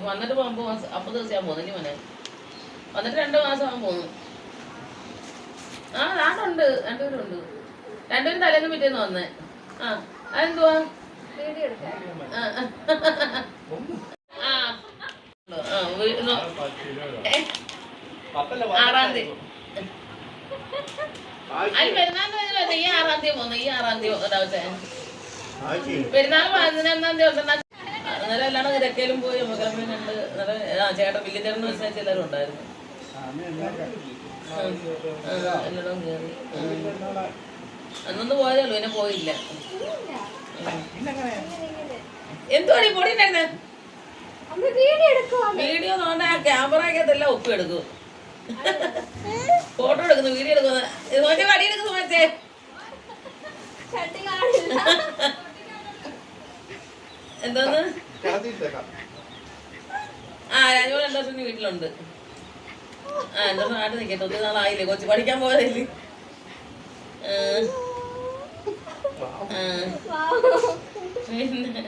വന്നിട്ട് 50 ദിവസം ഞാൻ പോകുന്നു. ഇനി മോനെ വന്നിട്ട് 2 മാസം ആവാൻ പോകുന്നു. ആ നാടുണ്ട്, 2 പേരുണ്ട്. 2 പേരും തലേന്ന് പിറ്റേന്ന് വന്നേ. ആ അതെന്തുവാ? ആ 6-ാം തീയതി. അതിന് പെരുന്നാളിന് ഈ 6-ാം തീയതി പോന്നു. ഈ 6-ാം തീയതി ഒരാഴ്ച പെരുന്നാൾ 11-ാം തീയതി. അന്നേരം എല്ലാവരും ഇരക്കയിലും പോയി മക്കളമ്മയും കണ്ട്. ചേട്ടൻ വലിയ ചേട്ടൻ വെച്ചാൽ എല്ലാവരും ഉണ്ടായിരുന്നു. എല്ലായിടവും കയറി. അന്നൊന്ന് പോയതേ ഉള്ളൂ, പിന്നെ പോയില്ല. എന്തുവാടി പൊടിയുണ്ടായിരുന്നെ? വീഡിയോ നോണ്ട ക്യാമറക്കകത്തെല്ലാം ഒപ്പിയെടുക്കും. ഫോട്ടോ എടുക്കുന്നു, വീഡിയോ എടുക്കുന്നു. നോക്കിയ വടി എടുക്കുന്നു. മറ്റേ എന്തോന്ന് രാജമോൾ 2 വർഷം വീട്ടിലുണ്ട്. 2 വർഷം നാട്ടിൽ നിൽക്കട്ടെ. 1 നാളായില്ലേ കൊച്ചു പഠിക്കാൻ പോയതല്ലേ. പിന്നെ